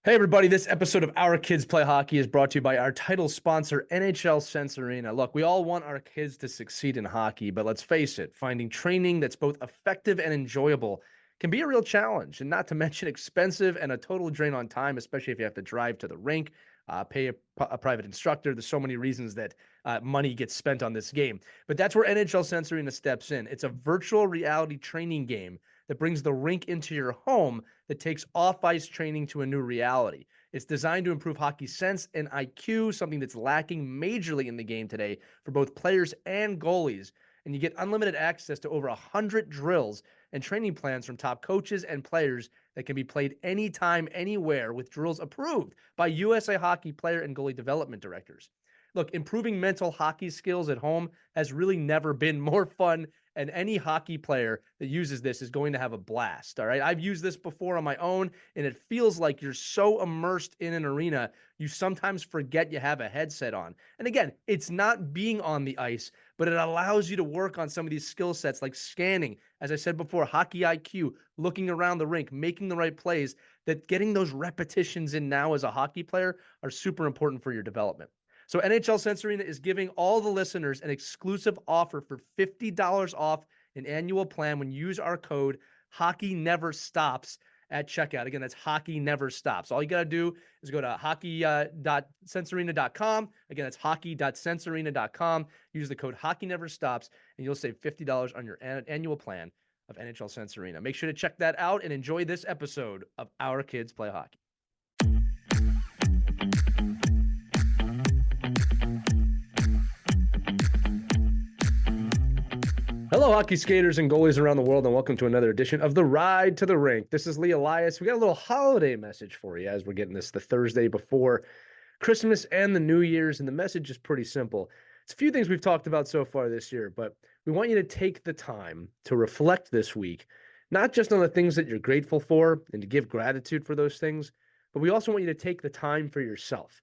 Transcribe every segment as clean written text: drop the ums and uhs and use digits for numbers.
Hey, everybody. This episode of Our Kids Play Hockey is brought to you by our title sponsor, NHL Sense Arena. Look, we all want our kids to succeed in hockey, but let's face it, finding training that's both effective and enjoyable can be a real challenge, and not to mention expensive and a total drain on time, especially if you have to drive to the rink, pay a private instructor. There's so many reasons that money gets spent on this game. But that's where NHL Sense Arena steps in. It's a virtual reality training game that brings the rink into your home that takes off-ice training to a new reality. It's designed to improve hockey sense and IQ, something that's lacking majorly in the game today for both players and goalies. And you get unlimited access to over 100 drills and training plans from top coaches and players that can be played anytime, anywhere, with drills approved by USA Hockey player and goalie development directors. Look, improving mental hockey skills at home has really never been more fun, and any hockey player that uses this is going to have a blast. All right. I've used this before on my own, and it feels like you're so immersed in an arena, you sometimes forget you have a headset on. And again, it's not being on the ice, but it allows you to work on some of these skill sets like scanning, as I said before, hockey IQ, looking around the rink, making the right plays, that getting those repetitions in now as a hockey player are super important for your development. So NHL Sense Arena is giving all the listeners an exclusive offer for $50 off an annual plan when you use our code Hockey Never Stops at checkout. Again, that's Hockey Never Stops. All you got to do is go to hockey.sensearena.com. Again, that's hockey.sensearena.com. Use the code Hockey Never Stops, and you'll save $50 on your annual plan of NHL Sense Arena. Make sure to check that out and enjoy this episode of Our Kids Play Hockey. Hello, hockey skaters and goalies around the world, and welcome to another edition of The Ride to the Rink. This is Lee Elias. We got a little holiday message for you as we're getting this the Thursday before Christmas and the New Year's, and the message is pretty simple. It's a few things we've talked about so far this year, but we want you to take the time to reflect this week, not just on the things that you're grateful for and to give gratitude for those things, but we also want you to take the time for yourself.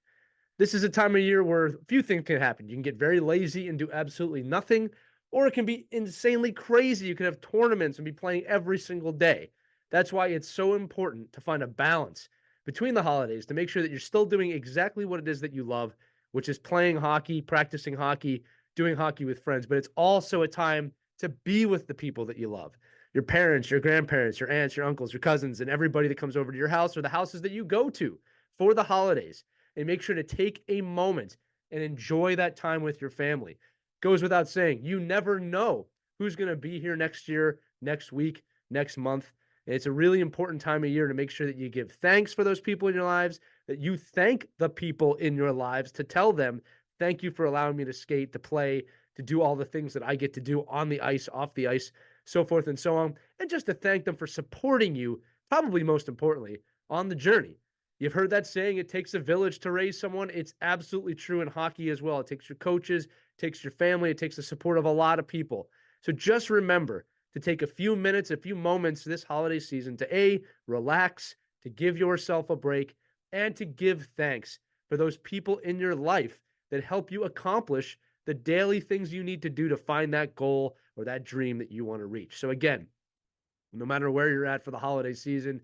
This is a time of year where a few things can happen. You can get very lazy and do absolutely nothing, or it can be insanely crazy. You can have tournaments and be playing every single day. That's why it's so important to find a balance between the holidays to make sure that you're still doing exactly what it is that you love, which is playing hockey, practicing hockey, doing hockey with friends. But it's also a time to be with the people that you love. Your parents, your grandparents, your aunts, your uncles, your cousins, and everybody that comes over to your house or the houses that you go to for the holidays. And make sure to take a moment and enjoy that time with your family. Goes without saying, you never know who's going to be here next year, next week, next month. And it's a really important time of year to make sure that you give thanks for those people in your lives, that you thank the people in your lives, to tell them, thank you for allowing me to skate, to play, to do all the things that I get to do on the ice, off the ice, so forth and so on. And just to thank them for supporting you, probably most importantly, on the journey. You've heard that saying, it takes a village to raise someone. It's absolutely true in hockey as well. It takes your coaches, it takes your family, it takes the support of a lot of people. So just remember to take a few minutes, a few moments this holiday season to relax, to give yourself a break, and to give thanks for those people in your life that help you accomplish the daily things you need to do to find that goal or that dream that you want to reach. So again, no matter where you're at for the holiday season,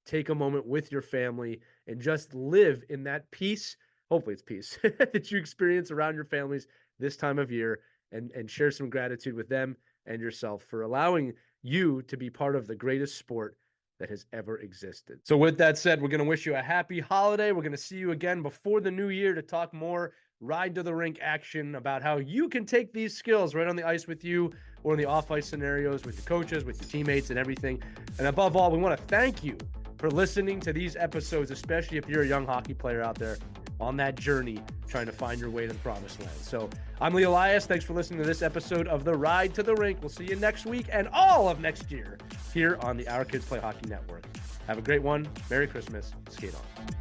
take a moment with your family and just live in that peace. Hopefully it's peace that you experience around your families this time of year, and share some gratitude with them and yourself for allowing you to be part of the greatest sport that has ever existed. So with that said, we're going to wish you a happy holiday. We're going to see you again before the new year to talk more Ride to the Rink action about how you can take these skills right on the ice with you or in the off-ice scenarios with your coaches, with your teammates and everything. And above all, we want to thank you for listening to these episodes, especially if you're a young hockey player out there on that journey trying to find your way to the promised land. So I'm Lee Elias. Thanks for listening to this episode of The Ride to the Rink. We'll see you next week and all of next year here on the Our Kids Play Hockey Network. Have a great one. Merry Christmas. Skate on.